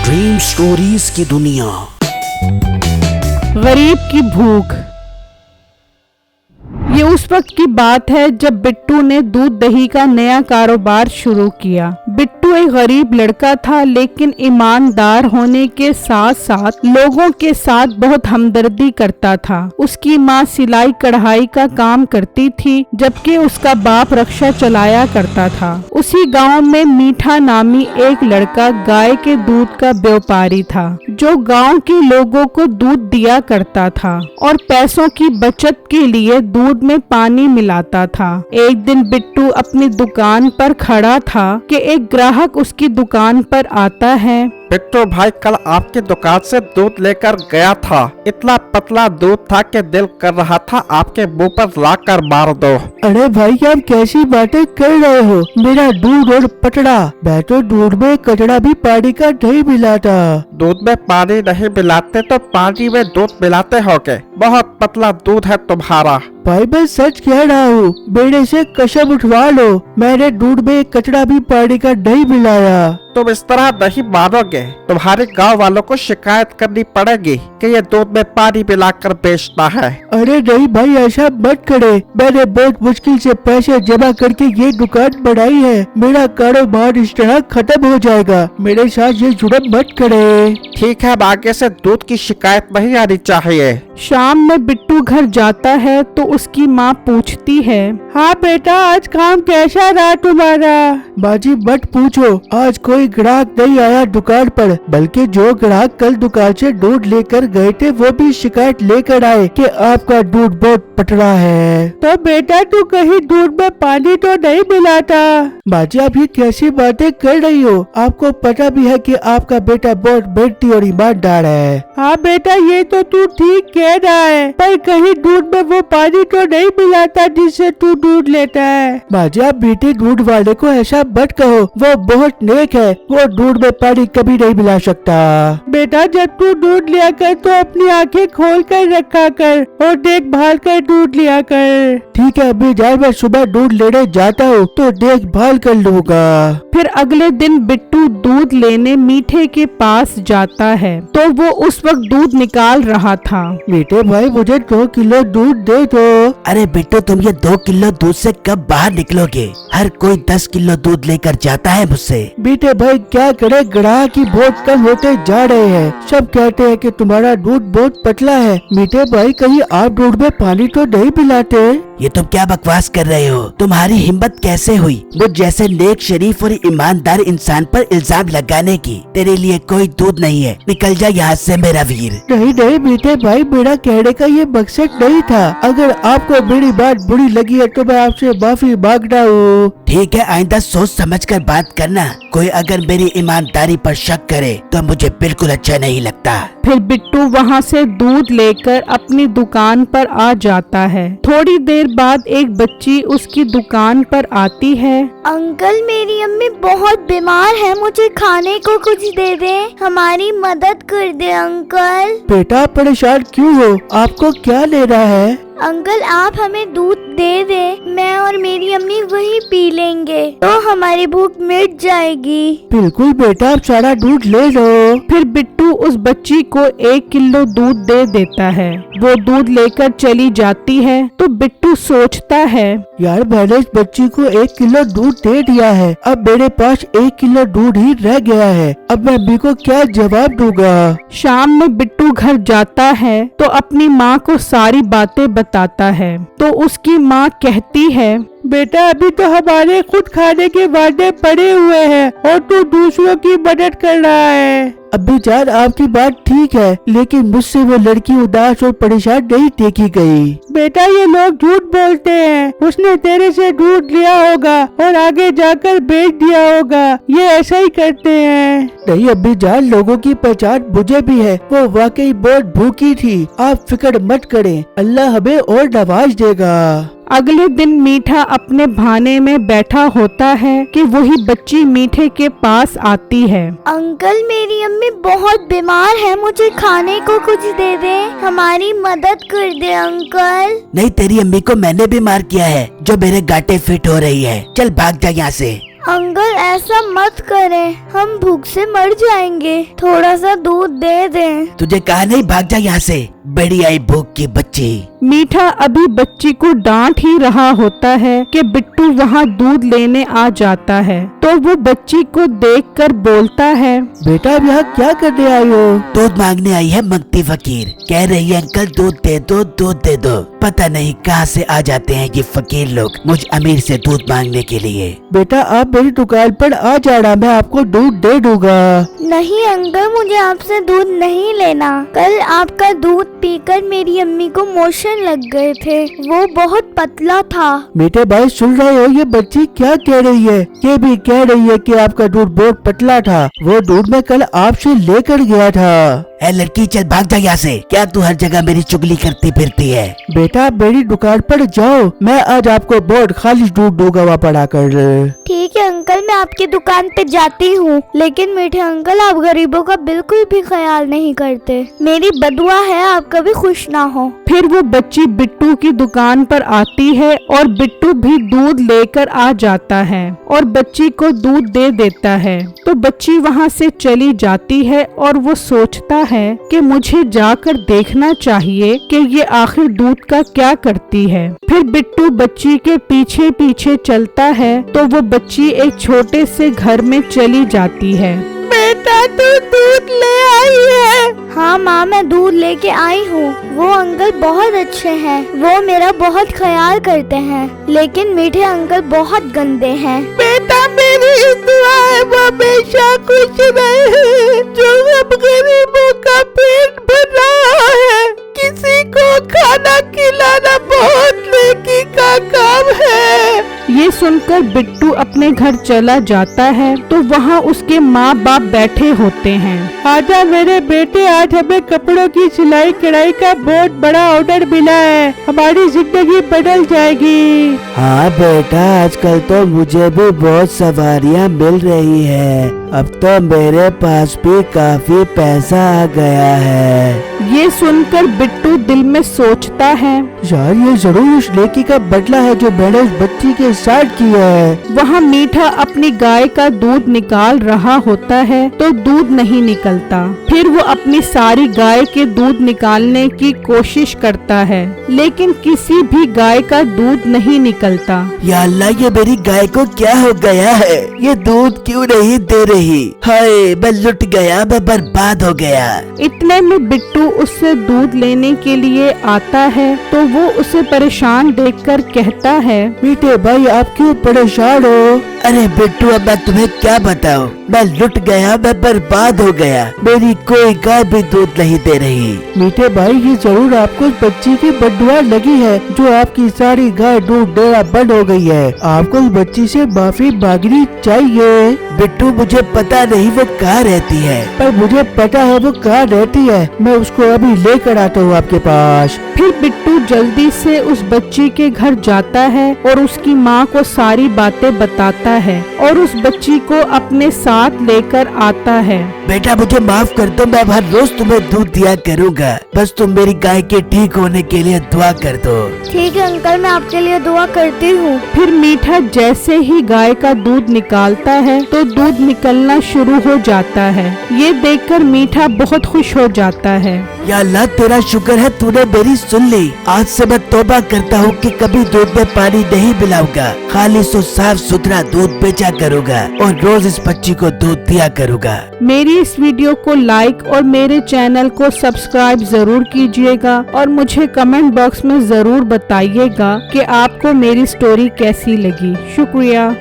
Dream stories की दुनिया। गरीब की भूख। ये उस वक्त की बात है जब बिट्टू ने दूध दही का नया कारोबार शुरू किया। बिट्टू एक गरीब लड़का था, लेकिन ईमानदार होने के साथ साथ लोगों के साथ बहुत हमदर्दी करता था। उसकी माँ सिलाई कढ़ाई का काम करती थी, जबकि उसका बाप रक्षा चलाया करता था। उसी गांव में मीठा नामी एक लड़का गाय के दूध का व्यापारी था, जो गांव के लोगों को दूध दिया करता था और पैसों की बचत के लिए दूध में पानी मिलाता था। एक दिन बिट्टू अपनी दुकान पर खड़ा था कि एक ग्राहक उसकी दुकान पर आता है। बिट्टू भाई, कल आपकी दुकान से दूध लेकर गया था। इतना पतला दूध था कि दिल कर रहा था आपके मुंह पर लाकर मार दो। अरे भाई, आप कैसी बातें कर रहे हो? मेरा दूध और पतड़ा, मैं तो दूध में कचड़ा भी पानी का नहीं मिलाता। दूध में पानी नहीं मिलाते तो पानी में दूध मिलाते होगे। बहुत पतला दूध है तुम्हारा। भाई, मैं सच कह रहा हूँ, मेरे से कसम उठवा लो, मैंने दूध में कचड़ा भी पानी का नहीं मिलाया। तुम इस तरह नहीं मानोगे, तुम्हारे गांव वालों को शिकायत करनी पड़ेगी कि ये दूध में पानी मिलाकर बेचता है। अरे नहीं भाई, ऐसा मत करे। मैंने बहुत मुश्किल से पैसे जमा करके ये दुकान बढ़ाई है। मेरा कारोबार इस तरह खत्म हो जाएगा। मेरे साथ ये जुर्म मत करे। ठीक है, आगे से दूध की शिकायत नहीं आनी चाहिए। शाम में बिट्टू घर जाता है तो उसकी माँ पूछती है, हाँ बेटा, आज काम कैसा रहा तुम्हारा? बाजी मत पूछो, आज कोई ग्राहक नहीं आया दुकान पर, बल्कि जो ग्राहक कल दुकान से दूध लेकर गए थे वो भी शिकायत लेकर आए कि आपका दूध बहुत पतला है। तो बेटा, तू कहीं दूध में पानी तो नहीं मिलाता? बाजी, आप ये कैसी बातें कर रही हो? आपको पता भी है कि आपका बेटा बहुत मेहनती और ईमानदार है। हाँ बेटा, ये तो तू ठीक कह रहा है, पर कहीं दूध में वो पानी तो नहीं मिलाता जिससे तू दूध लेता है। बाजी, आप बेटे दूध वाले को ऐसा मत कहो, वो बहुत नेक है, वो दूध में पानी कभी नहीं मिला सकता। बेटा, जब तू दूध लिया कर तो अपनी आंखें खोल कर रखा कर और देखभाल कर दूध लिया कर। ठीक है अभी जाए, मैं सुबह दूध लेने जाता हूँ तो देखभाल कर लूँगा। फिर अगले दिन बिट्टू दूध लेने मीठे के पास जाता है तो वो उस वक्त दूध निकाल रहा था। मीठे भाई, मुझे 2 किलो दूध दे दो। अरे बिट्टू, तुम ये 2 किलो दूध से कब बाहर निकलोगे? हर कोई 10 किलो दूध लेकर जाता है मुझसे। मीठे भाई, क्या करे, ग्राहक की बहुत कम होते जा रहे हैं। सब कहते हैं कि तुम्हारा दूध बहुत पतला है। मीठे भाई, कहीं आप दूध में पानी तो नहीं पिलाते? ये तुम क्या बकवास कर रहे हो? तुम्हारी हिम्मत कैसे हुई मुझ जैसे नेक, शरीफ और ईमानदार इंसान पर इल्जाम लगाने की? तेरे लिए कोई दूध नहीं है, निकल जा यहाँ से मेरा वीर। नहीं नहीं मीठे भाई, मेरा कहने का ये मकसद नहीं था। अगर आपको मेरी बात बुरी लगी है तो मैं आपसे माफी मांगता हूँ। ठीक है, आइंदा सोच समझ कर बात करना। कोई अगर मेरी ईमानदारी पर शक करे तो मुझे बिल्कुल अच्छा नहीं लगता। फिर बिट्टू वहाँ से दूध लेकर अपनी दुकान पर आ जाता है। थोड़ी देर बाद एक बच्ची उसकी दुकान पर आती है। अंकल, मेरी अम्मी बहुत बीमार है, मुझे खाने को कुछ दे दे, हमारी मदद कर दे अंकल। बेटा, परेशान क्यों हो? आपको क्या लेना है? अंकल, आप हमें दूध दे दे, मैं और मेरी अम्मी वही पी लेंगे तो हमारी भूख मिट जाएगी। बिल्कुल बेटा, आप सारा दूध ले लो। फिर बिट्टू उस बच्ची को 1 किलो दूध दे देता है। वो दूध लेकर चली जाती है तो बिट्टू सोचता है, यार, मैंने इस बच्ची को 1 किलो दूध दे दिया है, अब मेरे पास 1 किलो दूध ही रह गया है। अब मैं अम्मी को क्या जवाब दूंगा? शाम में बिट्टू घर जाता है तो अपनी माँ को सारी बातें बताता है। तो उसकी माँ कहती है, बेटा, अभी तो हमारे खुद खाने के वादे पड़े हुए हैं और तू दूसरों की मदद कर रहा है। अब्बी जान, आपकी बात ठीक है, लेकिन मुझसे वो लड़की उदास और परेशान नहीं देखी गई। बेटा, ये लोग झूठ बोलते हैं। उसने तेरे से दूध लिया होगा और आगे जाकर बेच दिया होगा। ये ऐसा ही करते हैं। नहीं अब्बी जान, लोगों की पहचान मुझे भी है। वो वाकई बहुत भूखी थी। आप फिक्र मत करें, अल्लाह हमें और नवाज देगा। अगले दिन मीठा अपने भाने में बैठा होता है कि वही बच्ची मीठे के पास आती है। अंकल मेरी अम्मी बहुत बीमार है, मुझे खाने को कुछ दे दे, हमारी मदद कर दे अंकल। नहीं, तेरी अम्मी को मैंने बीमार किया है जो मेरे गांठें फिट हो रही है। चल भाग जा यहाँ से। अंकल ऐसा मत करें, हम भूख से मर जाएंगे, थोड़ा सा दूध दे दें। तुझे कहा नहीं भाग जा यहाँ से, बड़ी आई भूख की बच्ची। मीठा अभी बच्ची को डांट ही रहा होता है कि बिट्टू वहाँ दूध लेने आ जाता है, तो वो बच्ची को देखकर बोलता है, बेटा अब यहाँ क्या करने आई हो? दूध मांगने आई है मंगती फकीर। कह रही है अंकल दूध दे दो, दूध दे दो। पता नहीं कहाँ से आ जाते हैं ये फकीर लोग मुझ अमीर से दूध मांगने के लिए। बेटा आप मेरी दुकान पर आ जाना, मैं आपको दूध दे दूंगा। नहीं अंकल, मुझे आपसे दूध नहीं लेना। कल आपका दूध पीकर मेरी अम्मी को मोशन लग गए थे, वो बहुत पतला था। मीठे भाई सुन रहे हो ये बच्ची क्या कह रही है? ये भी कह रही है कि आपका दूध बहुत पतला था, वो दूध मैं कल आपसे लेकर गया था। ए लड़की चल भाग जा यहाँ से, क्या तू हर जगह मेरी चुगली करती फिरती है? बेटा मेरी दुकान पर जाओ, मैं आज आपको बहुत खाली दूध दूंगा वहाँ पर आकर। ठीक है अंकल, मैं आपकी दुकान पे जाती हूँ, लेकिन मीठे अंकल आप गरीबों का बिल्कुल भी ख्याल नहीं करते, मेरी बदुआ है आप कभी खुश ना हो। फिर वो बच्ची बिट्टू की दुकान पर आती है और बिट्टू भी दूध लेकर आ जाता है और बच्ची को दूध दे देता है। तो बच्ची वहाँ से चली जाती है और वो सोचता है कि मुझे जाकर देखना चाहिए कि ये आखिर दूध का क्या करती है। फिर बिट्टू बच्ची के पीछे पीछे चलता है तो वो बच्ची एक छोटे से घर में चली जाती है। बेटा तू दूध ले आई है? हाँ माँ मैं दूध लेके आई हूँ, वो अंकल बहुत अच्छे हैं, वो मेरा बहुत ख्याल करते हैं, लेकिन मीठे अंकल बहुत गंदे हैं। बेटा मेरी दुआ है वो हमेशा खुश रहे, जो अब गरीबों का पेट भर रहा है। किसी को खाना खिलाना बहुत नेकी का काम है। ये सुनकर बिट्टू अपने घर चला जाता है तो वहाँ उसके माँ बाप बैठे होते हैं। आजा मेरे बेटे, आज हमें कपड़ों की सिलाई कढ़ाई का बहुत बड़ा ऑर्डर मिला है, हमारी जिंदगी बदल जाएगी। हाँ बेटा, आजकल तो मुझे भी बहुत सवारियाँ मिल रही है, अब तो मेरे पास भी काफी पैसा आ गया है। ये सुनकर बिट्टू दिल में सोचता है, यार ये जरूर उस नेकी का बदला है जो मैंने उस बच्ची के साथ किया है। वहाँ मीठा अपनी गाय का दूध निकाल रहा होता है तो दूध नहीं निकलता। फिर वो अपनी सारी गाय के दूध निकालने की कोशिश करता है, लेकिन किसी भी गाय का दूध नहीं निकलता। या अल्लाह, ये मेरी गाय को क्या हो गया है? ये दूध क्यों नहीं दे रही? हाय मैं लुट गया, मैं बर्बाद हो गया। इतने में बिट्टू उससे दूध लेने के लिए आता है तो वो उसे परेशान देखकर कहता है, मीठे भाई आप क्यों परेशान हो? अरे बिट्टू, अब मैं तुम्हें क्या बताऊं, मैं लुट गया, मैं बर्बाद हो गया, मेरी कोई गाय भी दूध नहीं दे रही। मीठे भाई ये जरूर आपको उस बच्ची की बददुआ लगी है जो आपकी सारी गाय दूध देना बंद हो गई है, आपको उस बच्ची से माफी मांगनी चाहिए। बिट्टू मुझे पता नहीं वो कहाँ रहती है, पर मुझे पता है वो कहाँ रहती है, मैं उसको अभी लेकर आता हूँ आपके पास। फिर बिट्टू जल्दी से उस बच्ची के घर जाता है और उसकी माँ को सारी बातें बताता है और उस बच्ची को अपने साथ लेकर आता है। बेटा मुझे माफ कर दो, मैं हर रोज तुम्हें दूध दिया करूँगा, बस तुम मेरी गाय के ठीक होने के लिए दुआ कर दो। ठीक है अंकल, मैं आपके लिए दुआ करती हूँ। फिर मीठा जैसे ही गाय का दूध निकालता है तो दूध निकलना शुरू हो जाता है। ये देखकर मीठा बहुत खुश हो जाता है। या अल्लाह, तेरा शुक्र है तूने मेरी सुन ली। आज से मैं तौबा करता हूँ कि कभी दूध में पानी नहीं मिलाऊंगा, खालिस और साफ सुथरा दूध बेचा करूँगा और रोज इस बच्ची को दूध दिया करूँगा। मेरी इस वीडियो को लाइक और मेरे चैनल को सब्सक्राइब जरूर कीजिएगा और मुझे कमेंट बॉक्स में जरूर बताइएगा कि आपको मेरी स्टोरी कैसी लगी। शुक्रिया।